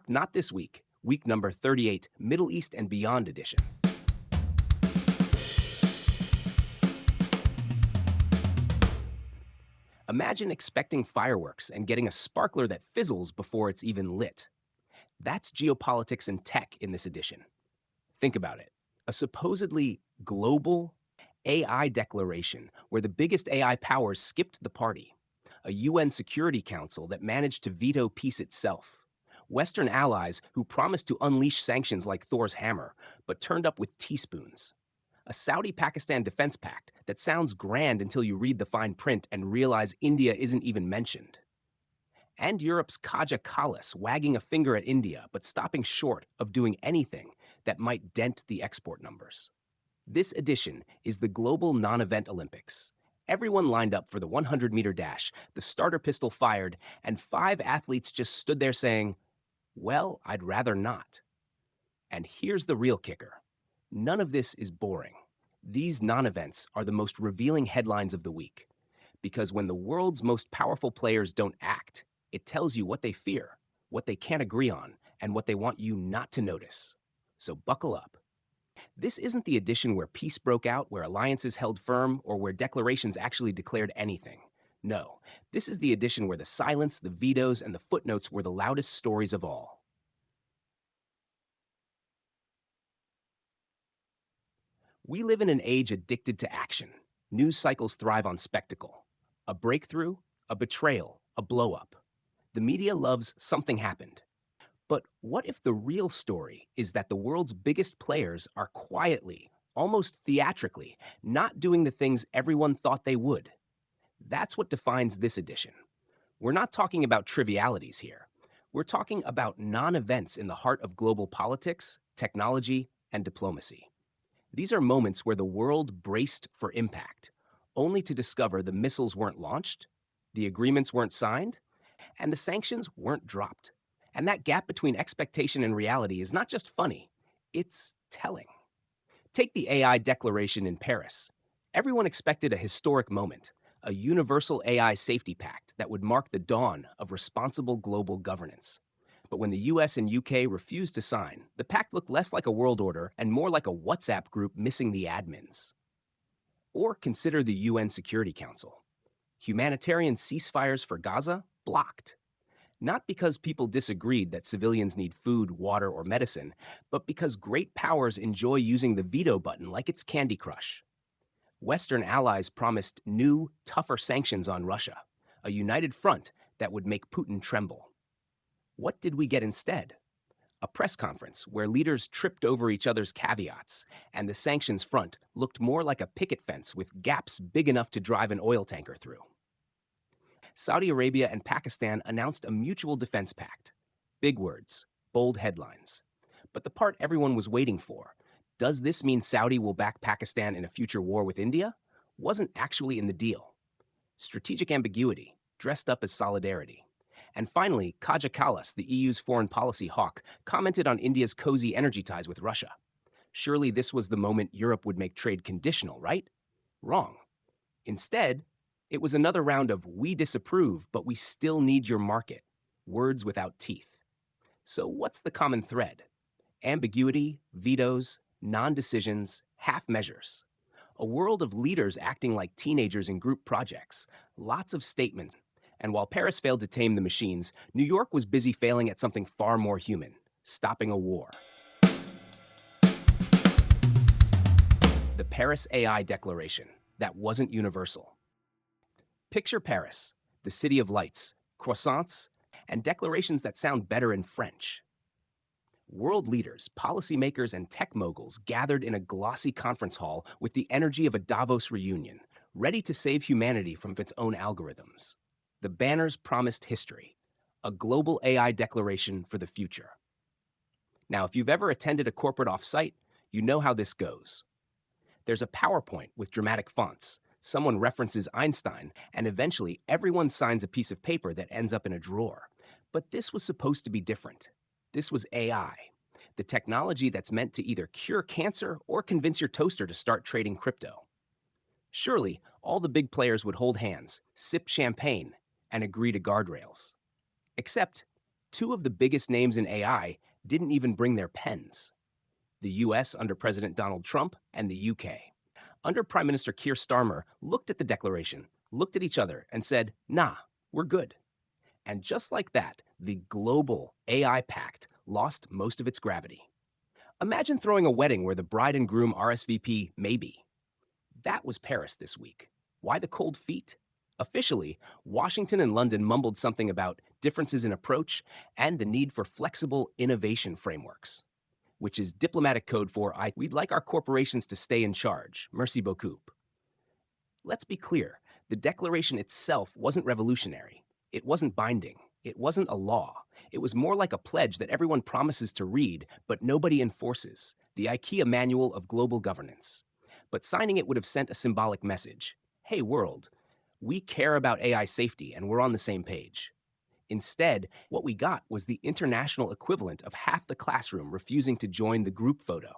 not this week. Week number 38, Middle East and Beyond edition. Imagine expecting fireworks and getting a sparkler that fizzles before it's even lit. That's geopolitics and tech in this edition. Think about it. A supposedly global AI declaration where the biggest AI powers skipped the party. A UN Security Council that managed to veto peace itself. Western allies who promised to unleash sanctions like Thor's hammer, but turned up with teaspoons. A Saudi-Pakistan defense pact that sounds grand until you read the fine print and realize India isn't even mentioned. And Europe's Kaja Kallas wagging a finger at India but stopping short of doing anything that might dent the export numbers. This edition is the global non-event Olympics. Everyone lined up for the 100-meter dash, the starter pistol fired, and 5 athletes just stood there saying, "Well, I'd rather not." And here's the real kicker. None of this is boring. These non-events are the most revealing headlines of the week. Because when the world's most powerful players don't act, it tells you what they fear, what they can't agree on, and what they want you not to notice. So buckle up. This isn't the edition where peace broke out, where alliances held firm, or where declarations actually declared anything. No, this is the edition where the silence, the vetoes, and the footnotes were the loudest stories of all. We live in an age addicted to action. News cycles thrive on spectacle. A breakthrough, a betrayal, a blow-up. The media loves something happened. But what if the real story is that the world's biggest players are quietly, almost theatrically, not doing the things everyone thought they would? That's what defines this edition. We're not talking about trivialities here. We're talking about non-events in the heart of global politics, technology, and diplomacy. These are moments where the world braced for impact, only to discover the missiles weren't launched, the agreements weren't signed, and the sanctions weren't dropped. And that gap between expectation and reality is not just funny, it's telling. Take the AI declaration in Paris. Everyone expected a historic moment, a universal AI safety pact that would mark the dawn of responsible global governance. But when the US and UK refused to sign, the pact looked less like a world order and more like a WhatsApp group missing the admins. Or consider the UN Security Council. Humanitarian ceasefires for Gaza blocked. Not because people disagreed that civilians need food, water, or medicine, but because great powers enjoy using the veto button like it's Candy Crush. Western allies promised new, tougher sanctions on Russia, a united front that would make Putin tremble. What did we get instead? A press conference where leaders tripped over each other's caveats, and the sanctions front looked more like a picket fence with gaps big enough to drive an oil tanker through. Saudi Arabia and Pakistan announced a mutual defense pact. Big words, bold headlines. But the part everyone was waiting for, does this mean Saudi will back Pakistan in a future war with India, wasn't actually in the deal. Strategic ambiguity, dressed up as solidarity. And finally, Kaja Kallas, the EU's foreign policy hawk, commented on India's cozy energy ties with Russia. Surely this was the moment Europe would make trade conditional, right? Wrong. Instead, it was another round of "we disapprove, but we still need your market," words without teeth. So what's the common thread? Ambiguity, vetoes, non-decisions, half measures. A world of leaders acting like teenagers in group projects, lots of statements. And while Paris failed to tame the machines, New York was busy failing at something far more human, stopping a war. The Paris AI Declaration, that wasn't universal. Picture Paris, the city of lights, croissants, and declarations that sound better in French. World leaders, policymakers, and tech moguls gathered in a glossy conference hall with the energy of a Davos reunion, ready to save humanity from its own algorithms. The banners promised history, a global AI declaration for the future. Now, if you've ever attended a corporate offsite, you know how this goes. There's a PowerPoint with dramatic fonts. Someone references Einstein, and eventually everyone signs a piece of paper that ends up in a drawer. But this was supposed to be different. This was AI, the technology that's meant to either cure cancer or convince your toaster to start trading crypto. Surely, all the big players would hold hands, sip champagne, and agree to guardrails. Except, Two of the biggest names in AI didn't even bring their pens: the US under President Donald Trump and the UK under Prime Minister Keir Starmer looked at the declaration, looked at each other, and said, nah, we're good. And just like that, the global AI pact lost most of its gravity. Imagine throwing a wedding where the bride and groom RSVP maybe. That was Paris this week. Why the cold feet? Officially, Washington and London mumbled something about differences in approach and the need for flexible innovation frameworks, which is diplomatic code for we'd like our corporations to stay in charge. Merci beaucoup. Let's be clear, the declaration itself wasn't revolutionary. It wasn't binding. It wasn't a law. It was more like a pledge that everyone promises to read, but nobody enforces, the IKEA Manual of Global Governance. But signing it would have sent a symbolic message. Hey, world, we care about AI safety and we're on the same page. Instead, what we got was the international equivalent of half the classroom refusing to join the group photo.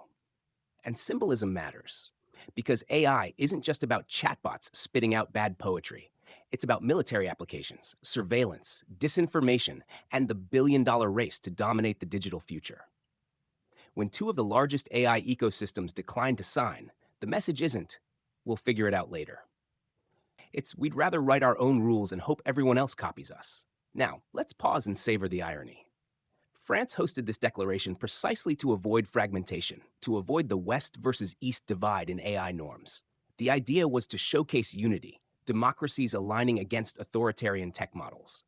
And symbolism matters, because AI isn't just about chatbots spitting out bad poetry. It's about military applications, surveillance, disinformation, and the billion-dollar race to dominate the digital future. When two of the largest AI ecosystems decline to sign, the message isn't, we'll figure it out later. It's, we'd rather write our own rules and hope everyone else copies us. Now, let's pause and savor the irony. France hosted this declaration precisely to avoid fragmentation, to avoid the West versus East divide in AI norms. The idea was to showcase unity, democracies aligning against authoritarian tech models.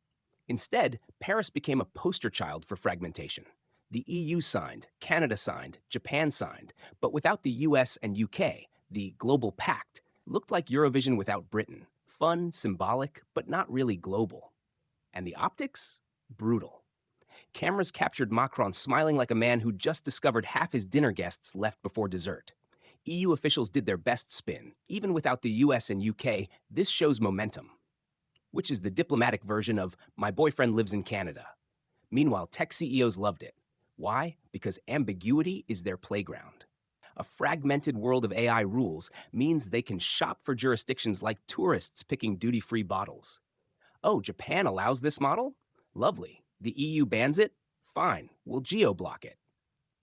Instead, Paris became a poster child for fragmentation. The EU signed, Canada signed, Japan signed, but without the US and UK, the global pact looked like Eurovision without Britain. Fun, symbolic, but not really global. And the optics? Brutal. Cameras captured Macron smiling like a man who just discovered half his dinner guests left before dessert. EU officials did their best spin. Even without the US and UK, this shows momentum, which is the diplomatic version of my boyfriend lives in Canada. Meanwhile, tech CEOs loved it. Why? Because ambiguity is their playground. A fragmented world of AI rules means they can shop for jurisdictions like tourists picking duty-free bottles. Oh, Japan allows this model? Lovely. The EU bans it? Fine, we'll geo-block it.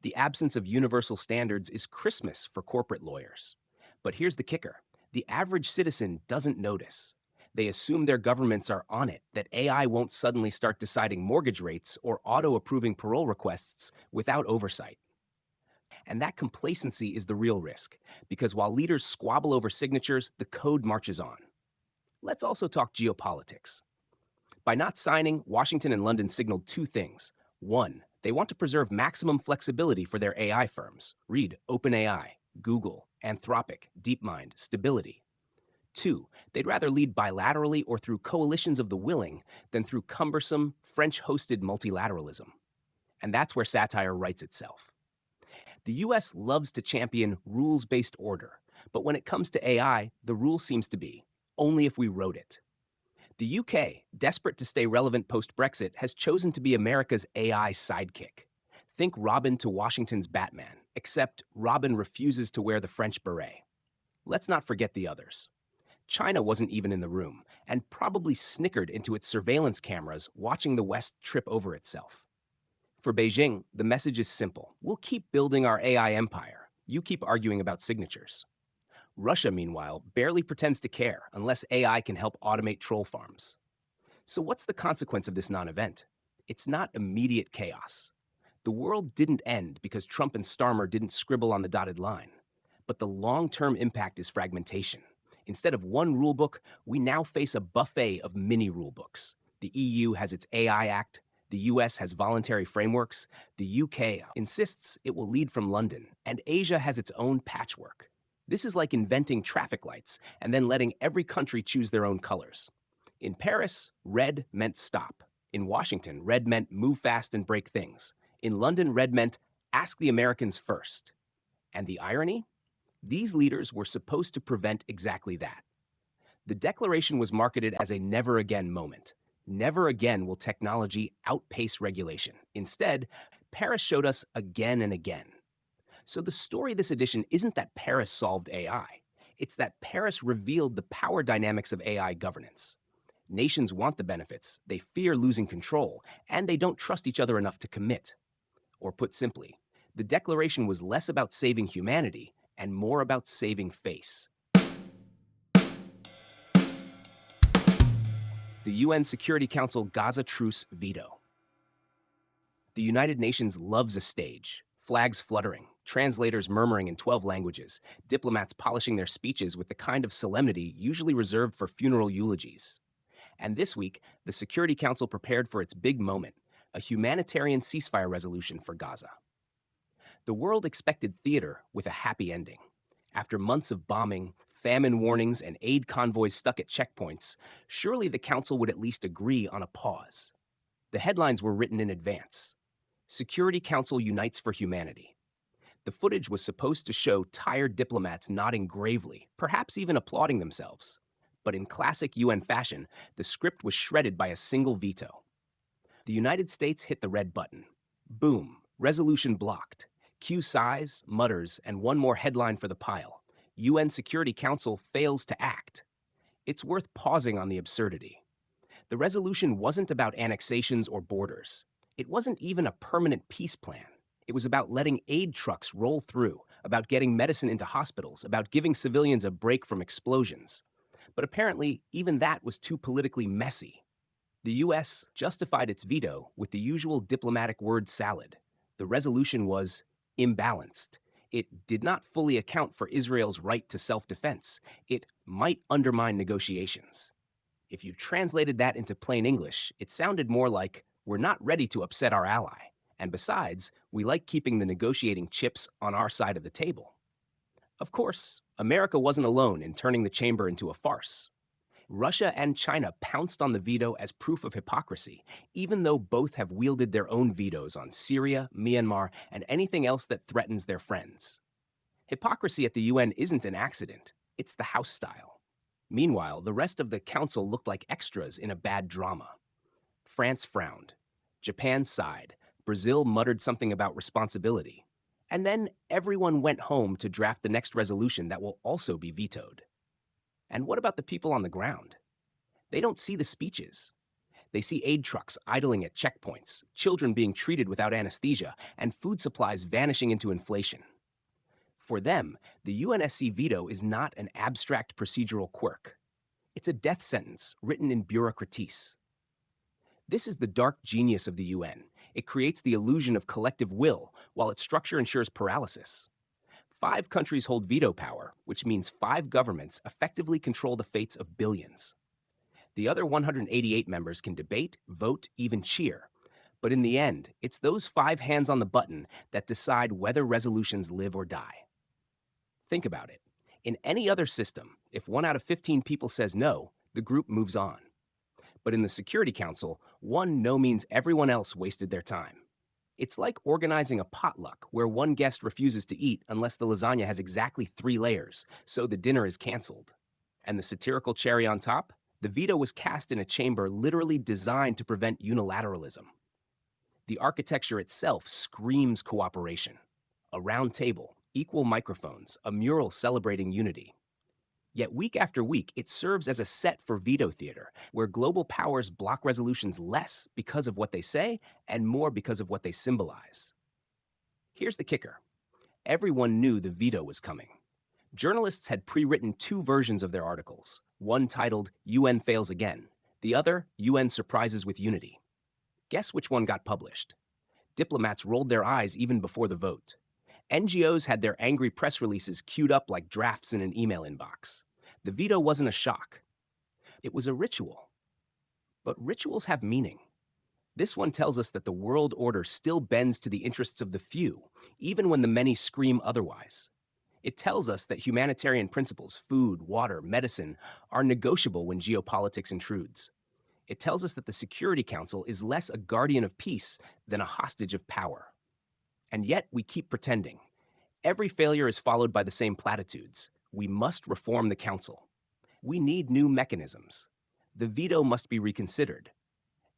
The absence of universal standards is Christmas for corporate lawyers. But here's the kicker. The average citizen doesn't notice. They assume their governments are on it, that AI won't suddenly start deciding mortgage rates or auto-approving parole requests without oversight. And that complacency is the real risk, because while leaders squabble over signatures, the code marches on. Let's also talk geopolitics. By not signing, Washington and London signaled two things. One, they want to preserve maximum flexibility for their AI firms. Read OpenAI, Google, Anthropic, DeepMind, Stability. Two, they'd rather lead bilaterally or through coalitions of the willing than through cumbersome, French-hosted multilateralism. And that's where satire writes itself. The US loves to champion rules-based order, but when it comes to AI, the rule seems to be only if we wrote it. The UK, desperate to stay relevant post-Brexit, has chosen to be America's AI sidekick. Think Robin to Washington's Batman, except Robin refuses to wear the French beret. Let's not forget the others. China wasn't even in the room, and probably snickered into its surveillance cameras watching the West trip over itself. For Beijing, the message is simple. We'll keep building our AI empire. You keep arguing about signatures. Russia, meanwhile, barely pretends to care unless AI can help automate troll farms. So what's the consequence of this non-event? It's not immediate chaos. The world didn't end because Trump and Starmer didn't scribble on the dotted line. But the long-term impact is fragmentation. Instead of one rulebook, we now face a buffet of mini rulebooks. The EU has its AI Act. The US has voluntary frameworks. The UK insists it will lead from London. And Asia has its own patchwork. This is like inventing traffic lights and then letting every country choose their own colors. In Paris, red meant stop. In Washington, red meant move fast and break things. In London, red meant ask the Americans first. And the irony? These leaders were supposed to prevent exactly that. The declaration was marketed as a never again moment. Never again will technology outpace regulation. Instead, Paris showed us again and again. So the story this edition isn't that Paris solved AI. It's that Paris revealed the power dynamics of AI governance. Nations want the benefits, they fear losing control, and they don't trust each other enough to commit. Or put simply, the declaration was less about saving humanity and more about saving face. The UN Security Council Gaza Truce veto. The United Nations loves a stage, flags fluttering, translators murmuring in 12 languages, diplomats polishing their speeches with the kind of solemnity usually reserved for funeral eulogies. And this week, the Security Council prepared for its big moment, a humanitarian ceasefire resolution for Gaza. The world expected theater with a happy ending. After months of bombing, famine warnings, and aid convoys stuck at checkpoints, surely the Council would at least agree on a pause. The headlines were written in advance. Security Council unites for humanity. The footage was supposed to show tired diplomats nodding gravely, perhaps even applauding themselves. But in classic UN fashion, the script was shredded by a single veto. The United States hit the red button. Boom, resolution blocked. Cue sighs, mutters, and one more headline for the pile. UN Security Council fails to act. It's worth pausing on the absurdity. The resolution wasn't about annexations or borders. It wasn't even a permanent peace plan. It was about letting aid trucks roll through, about getting medicine into hospitals, about giving civilians a break from explosions. But apparently, even that was too politically messy. The US justified its veto with the usual diplomatic word salad. The resolution was imbalanced. It did not fully account for Israel's right to self-defense. It might undermine negotiations. If you translated that into plain English, it sounded more like, we're not ready to upset our ally. And besides, we like keeping the negotiating chips on our side of the table. Of course, America wasn't alone in turning the chamber into a farce. Russia and China pounced on the veto as proof of hypocrisy, even though both have wielded their own vetoes on Syria, Myanmar, and anything else that threatens their friends. Hypocrisy at the UN isn't an accident, it's the house style. Meanwhile, the rest of the council looked like extras in a bad drama. France frowned. Japan sighed. Brazil muttered something about responsibility. And then everyone went home to draft the next resolution that will also be vetoed. And what about the people on the ground? They don't see the speeches. They see aid trucks idling at checkpoints, children being treated without anesthesia, and food supplies vanishing into inflation. For them, the UNSC veto is not an abstract procedural quirk. It's a death sentence written in bureaucratese. This is the dark genius of the UN. It creates the illusion of collective will, while its structure ensures paralysis. 5 countries hold veto power, which means 5 governments effectively control the fates of billions. The other 188 members can debate, vote, even cheer. But in the end, it's those 5 hands on the button that decide whether resolutions live or die. Think about it. In any other system, if 1 out of 15 people says no, the group moves on. But in the Security Council, 1 no means everyone else wasted their time. It's like organizing a potluck where 1 guest refuses to eat unless the lasagna has exactly 3 layers, so the dinner is canceled. And the satirical cherry on top? The veto was cast in a chamber literally designed to prevent unilateralism. The architecture itself screams cooperation. A round table, equal microphones, a mural celebrating unity. Yet week after week, it serves as a set for veto theater, where global powers block resolutions less because of what they say and more because of what they symbolize. Here's the kicker. Everyone knew the veto was coming. Journalists had pre-written 2 versions of their articles, one titled UN Fails Again, the other UN Surprises with Unity. Guess which one got published? Diplomats rolled their eyes even before the vote. NGOs had their angry press releases queued up like drafts in an email inbox. The veto wasn't a shock. It was a ritual. But rituals have meaning. This one tells us that the world order still bends to the interests of the few, even when the many scream otherwise. It tells us that humanitarian principles, food, water, medicine, are negotiable when geopolitics intrudes. It tells us that the Security Council is less a guardian of peace than a hostage of power. And yet we keep pretending. Every failure is followed by the same platitudes. We must reform the Council. We need new mechanisms. The veto must be reconsidered.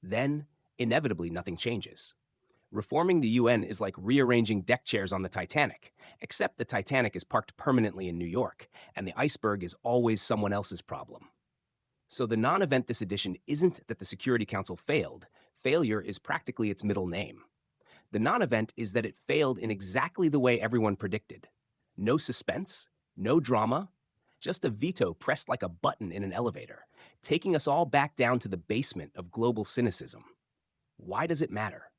Then, inevitably, nothing changes. Reforming the UN is like rearranging deck chairs on the Titanic, except the Titanic is parked permanently in New York, and the iceberg is always someone else's problem. So the non-event this edition isn't that the Security Council failed. Failure is practically its middle name. The non-event is that it failed in exactly the way everyone predicted. No suspense, no drama, just a veto pressed like a button in an elevator, taking us all back down to the basement of global cynicism. Why does it matter?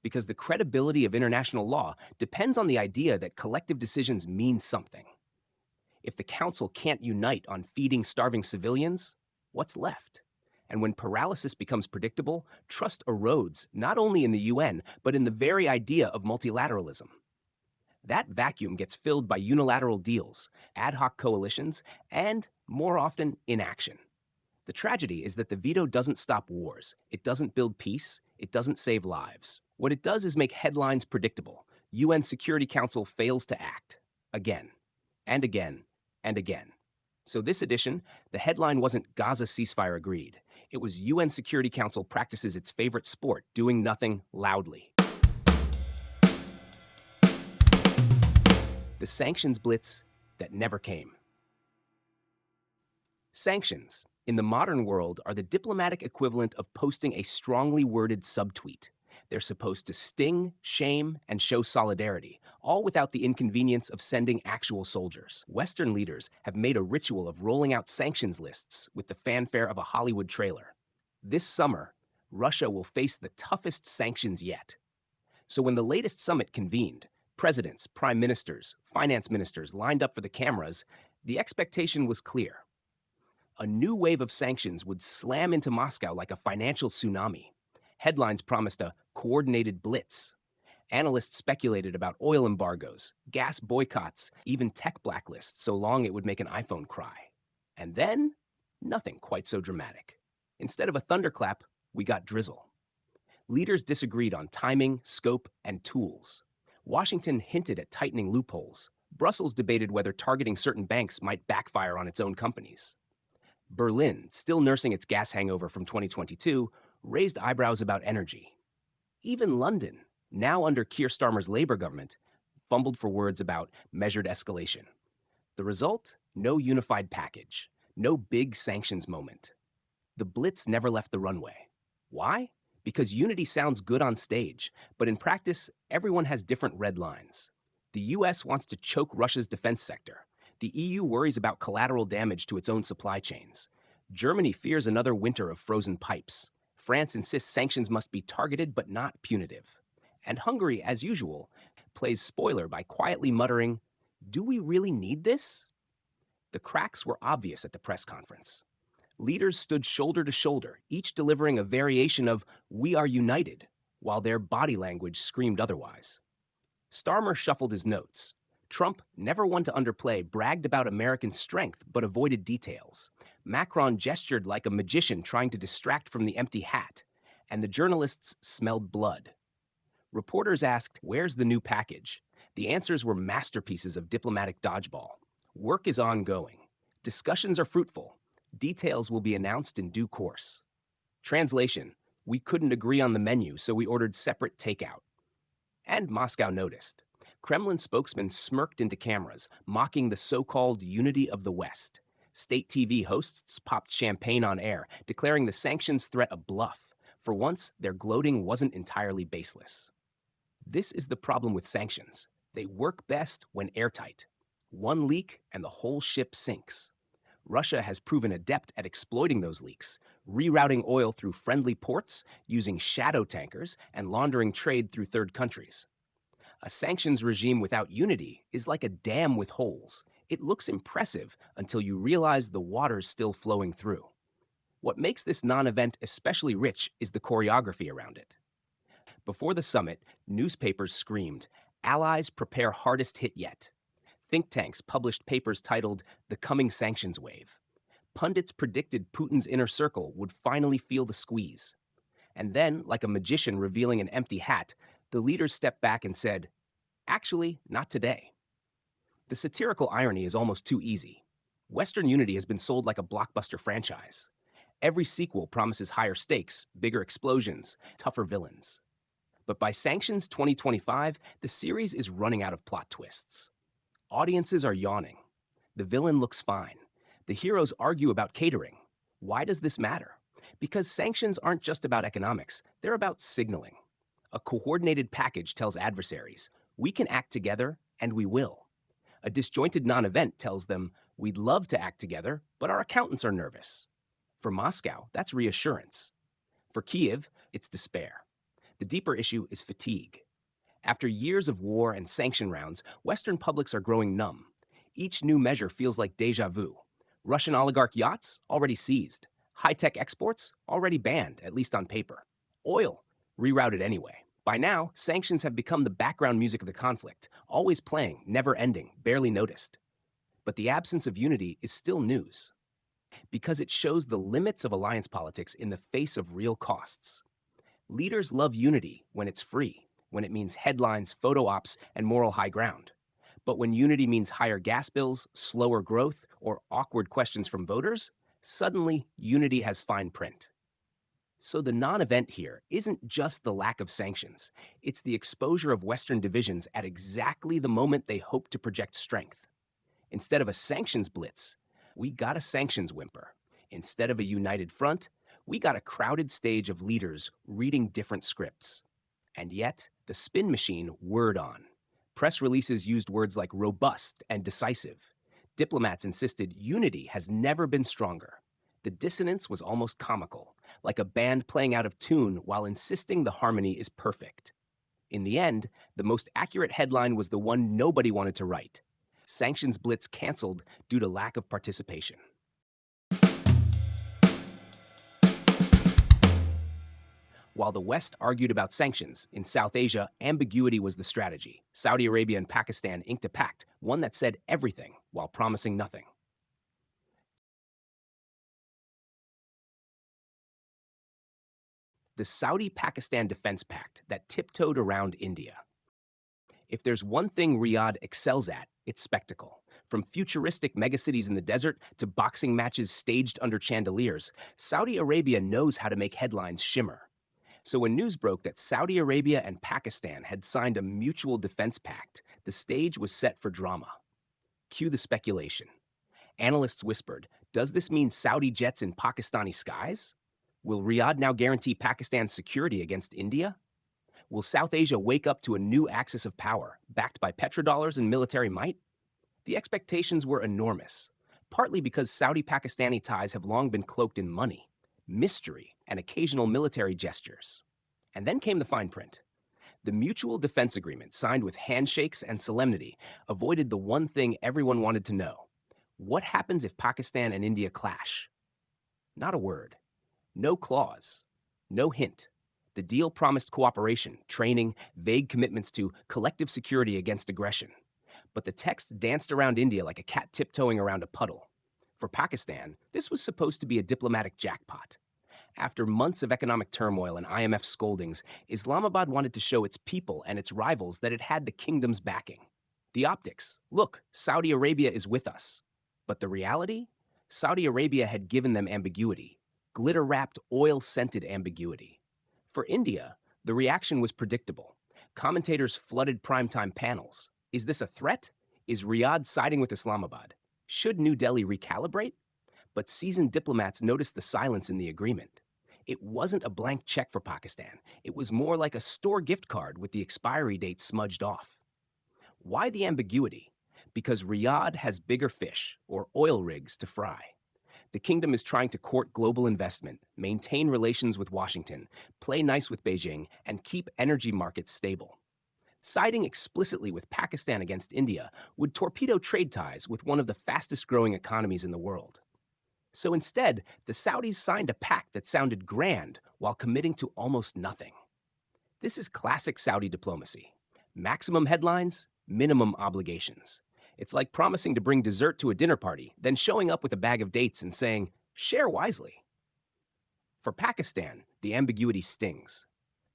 Because the credibility of international law depends on the idea that collective decisions mean something. If the Council can't unite on feeding starving civilians, what's left? And when paralysis becomes predictable, trust erodes not only in the UN, but in the very idea of multilateralism. That vacuum gets filled by unilateral deals, ad hoc coalitions, and, more often, inaction. The tragedy is that the veto doesn't stop wars, it doesn't build peace, it doesn't save lives. What it does is make headlines predictable. UN Security Council fails to act. Again, and again, and again. So this edition, the headline wasn't Gaza ceasefire agreed. It was UN Security Council practices its favorite sport, doing nothing loudly. The sanctions blitz that never came. Sanctions, in the modern world, are the diplomatic equivalent of posting a strongly worded subtweet. They're supposed to sting, shame, and show solidarity, all without the inconvenience of sending actual soldiers. Western leaders have made a ritual of rolling out sanctions lists with the fanfare of a Hollywood trailer. This summer, Russia will face the toughest sanctions yet. So when the latest summit convened, presidents, prime ministers, finance ministers lined up for the cameras, the expectation was clear. A new wave of sanctions would slam into Moscow like a financial tsunami. Headlines promised a coordinated blitz. Analysts speculated about oil embargoes, gas boycotts, even tech blacklists so long it would make an iPhone cry. And then, nothing quite so dramatic. Instead of a thunderclap, we got drizzle. Leaders disagreed on timing, scope, and tools. Washington hinted at tightening loopholes. Brussels debated whether targeting certain banks might backfire on its own companies. Berlin, still nursing its gas hangover from 2022, raised eyebrows about energy. Even London, now under Keir Starmer's Labour government, fumbled for words about measured escalation. The result? No unified package. No big sanctions moment. The blitz never left the runway. Why? Because unity sounds good on stage, but in practice, everyone has different red lines. The US wants to choke Russia's defense sector. The EU worries about collateral damage to its own supply chains. Germany fears another winter of frozen pipes. France insists sanctions must be targeted but not punitive. And Hungary, as usual, plays spoiler by quietly muttering, "Do we really need this?" The cracks were obvious at the press conference. Leaders stood shoulder to shoulder, each delivering a variation of "We are united," while their body language screamed otherwise. Starmer shuffled his notes. Trump, never one to underplay, bragged about American strength but avoided details. Macron gestured like a magician trying to distract from the empty hat. And the journalists smelled blood. Reporters asked, "Where's the new package?" The answers were masterpieces of diplomatic dodgeball. Work is ongoing. Discussions are fruitful. Details will be announced in due course. Translation: we couldn't agree on the menu, so we ordered separate takeout. And Moscow noticed. Kremlin spokesmen smirked into cameras, mocking the so-called unity of the West. State TV hosts popped champagne on air, declaring the sanctions threat a bluff. For once, their gloating wasn't entirely baseless. This is the problem with sanctions. They work best when airtight. One leak and the whole ship sinks. Russia has proven adept at exploiting those leaks, rerouting oil through friendly ports, using shadow tankers, and laundering trade through third countries. A sanctions regime without unity is like a dam with holes. It looks impressive until you realize the water's still flowing through. What makes this non-event especially rich is the choreography around it. Before the summit, newspapers screamed, "Allies prepare hardest hit yet." Think tanks published papers titled "The Coming Sanctions Wave." Pundits predicted Putin's inner circle would finally feel the squeeze. And then, like a magician revealing an empty hat, the leaders stepped back and said, "Actually, not today." The satirical irony is almost too easy. Western unity has been sold like a blockbuster franchise. Every sequel promises higher stakes, bigger explosions, tougher villains. But by Sanctions 2025, the series is running out of plot twists. Audiences are yawning. The villain looks fine. The heroes argue about catering. Why does this matter? Because sanctions aren't just about economics, they're about signaling. A coordinated package tells adversaries, we can act together and we will. A disjointed non event tells them, we'd love to act together, but our accountants are nervous. For Moscow, that's reassurance. For Kiev, it's despair. The deeper issue is fatigue. After years of war and sanction rounds, Western publics are growing numb. Each new measure feels like deja vu. Russian oligarch yachts already seized. High-tech exports already banned, at least on paper. Oil rerouted anyway. By now, sanctions have become the background music of the conflict, always playing, never ending, barely noticed. But the absence of unity is still news, because it shows the limits of alliance politics in the face of real costs. Leaders love unity when it's free, when it means headlines, photo ops, and moral high ground. But when unity means higher gas bills, slower growth, or awkward questions from voters, suddenly unity has fine print. So the non-event here isn't just the lack of sanctions, it's the exposure of Western divisions at exactly the moment they hope to project strength. Instead of a sanctions blitz, we got a sanctions whimper. Instead of a united front, we got a crowded stage of leaders reading different scripts. And yet, the spin machine whirred on. Press releases used words like robust and decisive. Diplomats insisted unity has never been stronger. The dissonance was almost comical, like a band playing out of tune while insisting the harmony is perfect. In the end, the most accurate headline was the one nobody wanted to write. Sanctions blitz canceled due to lack of participation. While the West argued about sanctions, in South Asia, ambiguity was the strategy. Saudi Arabia and Pakistan inked a pact, one that said everything while promising nothing. The Saudi-Pakistan Defense Pact that tiptoed around India. If there's one thing Riyadh excels at, it's spectacle. From futuristic megacities in the desert to boxing matches staged under chandeliers, Saudi Arabia knows how to make headlines shimmer. So when news broke that Saudi Arabia and Pakistan had signed a mutual defense pact, the stage was set for drama. Cue the speculation. Analysts whispered, does this mean Saudi jets in Pakistani skies? Will Riyadh now guarantee Pakistan's security against India? Will South Asia wake up to a new axis of power, backed by petrodollars and military might? The expectations were enormous, partly because Saudi-Pakistani ties have long been cloaked in money, mystery, and occasional military gestures. And then came the fine print. The mutual defense agreement, signed with handshakes and solemnity, avoided the one thing everyone wanted to know. What happens if Pakistan and India clash? Not a word. No clause. No hint. The deal promised cooperation, training, vague commitments to collective security against aggression. But the text danced around India like a cat tiptoeing around a puddle. For Pakistan, this was supposed to be a diplomatic jackpot. After months of economic turmoil and IMF scoldings, Islamabad wanted to show its people and its rivals that it had the kingdom's backing. The optics, look, Saudi Arabia is with us. But the reality? Saudi Arabia had given them ambiguity, glitter-wrapped, oil-scented ambiguity. For India, the reaction was predictable. Commentators flooded primetime panels. Is this a threat? Is Riyadh siding with Islamabad? Should New Delhi recalibrate? But seasoned diplomats noticed the silence in the agreement. It wasn't a blank check for Pakistan. It was more like a store gift card with the expiry date smudged off. Why the ambiguity? Because Riyadh has bigger fish, or oil rigs, to fry. The kingdom is trying to court global investment, maintain relations with Washington, play nice with Beijing, and keep energy markets stable. Siding explicitly with Pakistan against India would torpedo trade ties with one of the fastest-growing economies in the world. So instead, the Saudis signed a pact that sounded grand while committing to almost nothing. This is classic Saudi diplomacy. Maximum headlines, minimum obligations. It's like promising to bring dessert to a dinner party, then showing up with a bag of dates and saying, share wisely. For Pakistan, the ambiguity stings.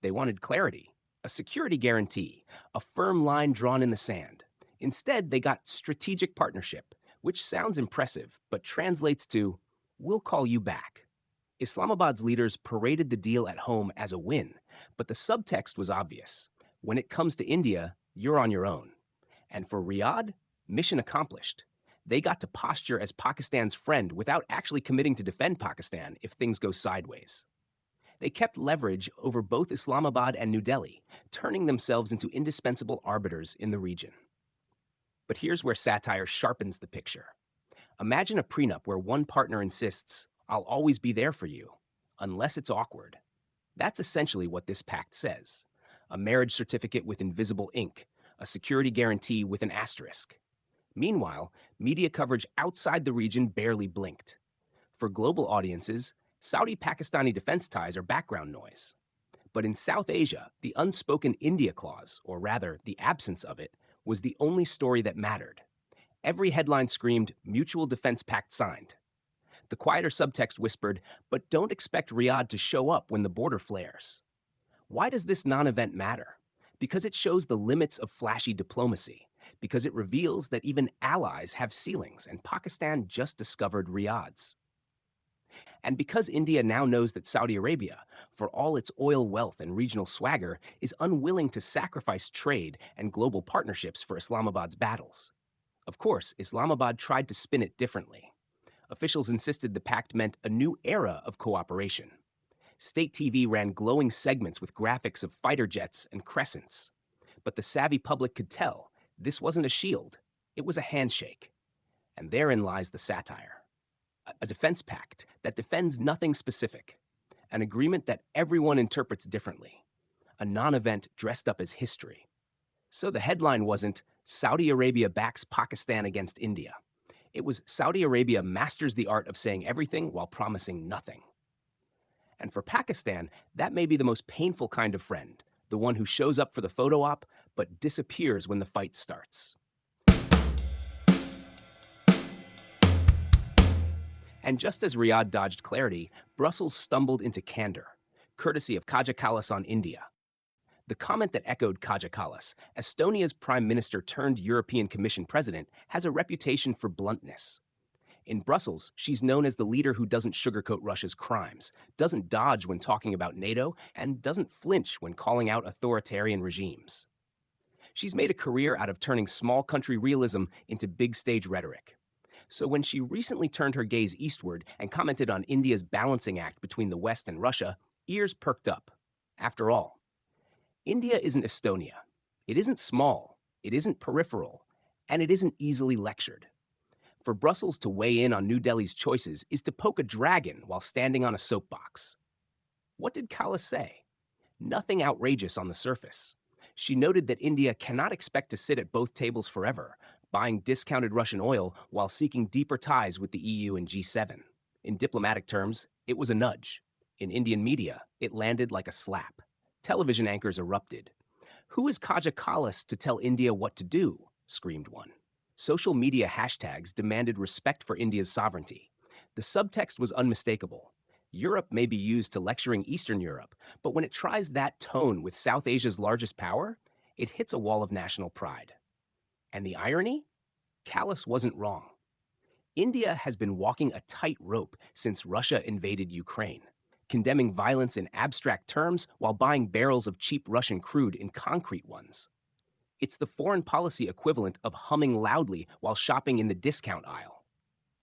They wanted clarity, a security guarantee, a firm line drawn in the sand. Instead, they got strategic partnership, which sounds impressive, but translates to, we'll call you back. Islamabad's leaders paraded the deal at home as a win, but the subtext was obvious. When it comes to India, you're on your own. And for Riyadh, mission accomplished. They got to posture as Pakistan's friend without actually committing to defend Pakistan if things go sideways. They kept leverage over both Islamabad and New Delhi, turning themselves into indispensable arbiters in the region. But here's where satire sharpens the picture. Imagine a prenup where one partner insists, "I'll always be there for you," unless it's awkward. That's essentially what this pact says. A marriage certificate with invisible ink, a security guarantee with an asterisk. Meanwhile, media coverage outside the region barely blinked. For global audiences, Saudi-Pakistani defense ties are background noise. But in South Asia, the unspoken India clause, or rather, the absence of it, was the only story that mattered. Every headline screamed, "Mutual Defense Pact signed." The quieter subtext whispered, "But don't expect Riyadh to show up when the border flares." Why does this non-event matter? Because it shows the limits of flashy diplomacy, because it reveals that even allies have ceilings, and Pakistan just discovered Riyadh's. And because India now knows that Saudi Arabia, for all its oil wealth and regional swagger, is unwilling to sacrifice trade and global partnerships for Islamabad's battles. Of course, Islamabad tried to spin it differently. Officials insisted the pact meant a new era of cooperation. State TV ran glowing segments with graphics of fighter jets and crescents. But the savvy public could tell this wasn't a shield, it was a handshake. And therein lies the satire. A defense pact that defends nothing specific. An agreement that everyone interprets differently. A non-event dressed up as history. So the headline wasn't, "Saudi Arabia backs Pakistan against India." It was, "Saudi Arabia masters the art of saying everything while promising nothing." And for Pakistan, that may be the most painful kind of friend, the one who shows up for the photo op but disappears when the fight starts. And just as Riyadh dodged clarity, Brussels stumbled into candor, courtesy of Kaja Kallas on India. The comment that echoed Kaja Kallas, Estonia's prime minister turned European Commission president, has a reputation for bluntness. In Brussels, she's known as the leader who doesn't sugarcoat Russia's crimes, doesn't dodge when talking about NATO, and doesn't flinch when calling out authoritarian regimes. She's made a career out of turning small country realism into big stage rhetoric. So when she recently turned her gaze eastward and commented on India's balancing act between the West and Russia, ears perked up. After all, India isn't Estonia. It isn't small, it isn't peripheral, and it isn't easily lectured. For Brussels to weigh in on New Delhi's choices is to poke a dragon while standing on a soapbox. What did Kallas say? Nothing outrageous on the surface. She noted that India cannot expect to sit at both tables forever, buying discounted Russian oil while seeking deeper ties with the EU and G7. In diplomatic terms, it was a nudge. In Indian media, it landed like a slap. Television anchors erupted. "Who is Kaja Kallas to tell India what to do?" screamed one. Social media hashtags demanded respect for India's sovereignty. The subtext was unmistakable. Europe may be used to lecturing Eastern Europe, but when it tries that tone with South Asia's largest power, it hits a wall of national pride. And the irony? Kallas wasn't wrong. India has been walking a tightrope since Russia invaded Ukraine, condemning violence in abstract terms while buying barrels of cheap Russian crude in concrete ones. It's the foreign policy equivalent of humming loudly while shopping in the discount aisle.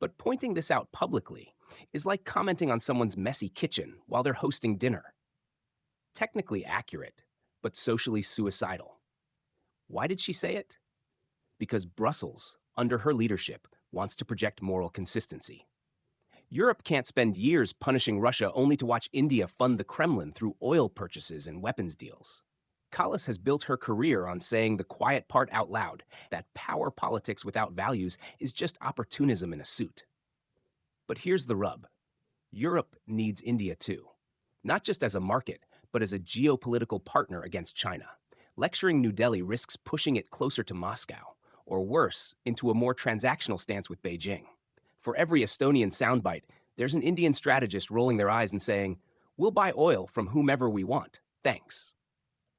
But pointing this out publicly is like commenting on someone's messy kitchen while they're hosting dinner. Technically accurate, but socially suicidal. Why did she say it? Because Brussels, under her leadership, wants to project moral consistency. Europe can't spend years punishing Russia only to watch India fund the Kremlin through oil purchases and weapons deals. Kallas has built her career on saying the quiet part out loud, that power politics without values is just opportunism in a suit. But here's the rub. Europe needs India too. Not just as a market, but as a geopolitical partner against China. Lecturing New Delhi risks pushing it closer to Moscow, or worse, into a more transactional stance with Beijing. For every Estonian soundbite, there's an Indian strategist rolling their eyes and saying, "We'll buy oil from whomever we want, thanks."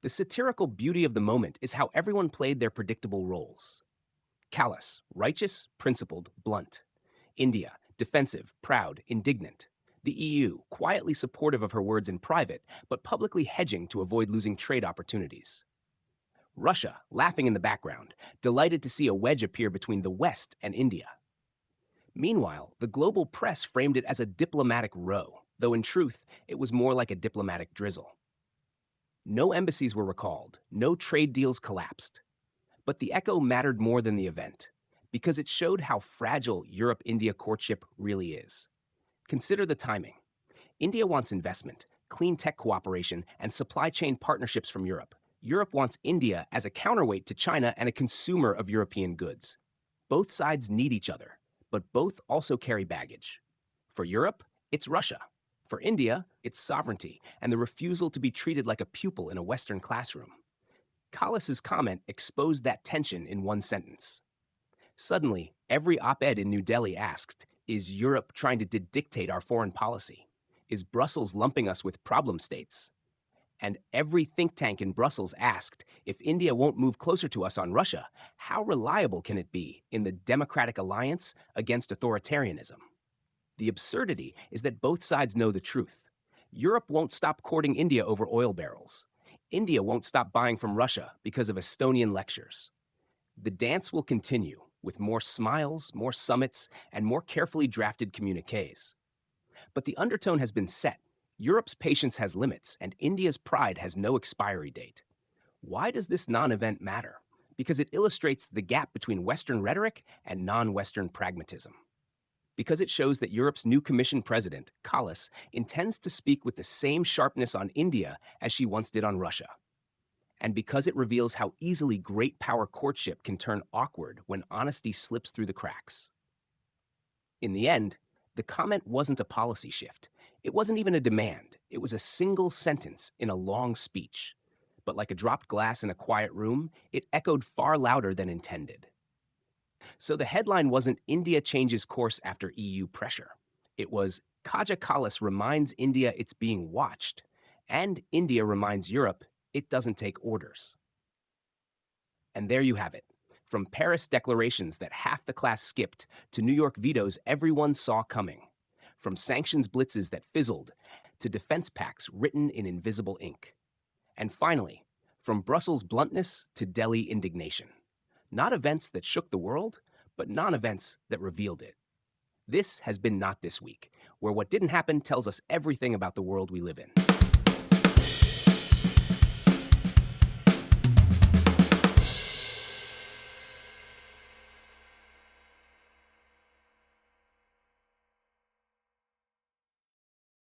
The satirical beauty of the moment is how everyone played their predictable roles. Kallas, righteous, principled, blunt. India, defensive, proud, indignant. The EU, quietly supportive of her words in private, but publicly hedging to avoid losing trade opportunities. Russia, laughing in the background, delighted to see a wedge appear between the West and India. Meanwhile, the global press framed it as a diplomatic row, though in truth, it was more like a diplomatic drizzle. No embassies were recalled, no trade deals collapsed. But the echo mattered more than the event, because it showed how fragile Europe-India courtship really is. Consider the timing. India wants investment, clean tech cooperation, and supply chain partnerships from Europe. Europe wants India as a counterweight to China and a consumer of European goods. Both sides need each other, but both also carry baggage. For Europe, it's Russia. For India, it's sovereignty and the refusal to be treated like a pupil in a Western classroom. Kallas's comment exposed that tension in one sentence. Suddenly, every op-ed in New Delhi asked, is Europe trying to dictate our foreign policy? Is Brussels lumping us with problem states? And every think tank in Brussels asked, if India won't move closer to us on Russia, how reliable can it be in the democratic alliance against authoritarianism? The absurdity is that both sides know the truth. Europe won't stop courting India over oil barrels. India won't stop buying from Russia because of Estonian lectures. The dance will continue with more smiles, more summits, and more carefully drafted communiques. But the undertone has been set. Europe's patience has limits, and India's pride has no expiry date. Why does this non-event matter? Because it illustrates the gap between Western rhetoric and non-Western pragmatism. Because it shows that Europe's new Commission president, Kallas, intends to speak with the same sharpness on India as she once did on Russia. And because it reveals how easily great power courtship can turn awkward when honesty slips through the cracks. In the end, the comment wasn't a policy shift. It wasn't even a demand. It was a single sentence in a long speech. But like a dropped glass in a quiet room, it echoed far louder than intended. So the headline wasn't India changes course after EU pressure. It was Kaja Kallas reminds India it's being watched, and India reminds Europe it doesn't take orders. And there you have it. From Paris declarations that half the class skipped to New York vetoes everyone saw coming. From sanctions blitzes that fizzled to defense pacts written in invisible ink. And finally, from Brussels bluntness to Delhi indignation. Not events that shook the world, but non-events that revealed it. This has been Not This Week, where what didn't happen tells us everything about the world we live in.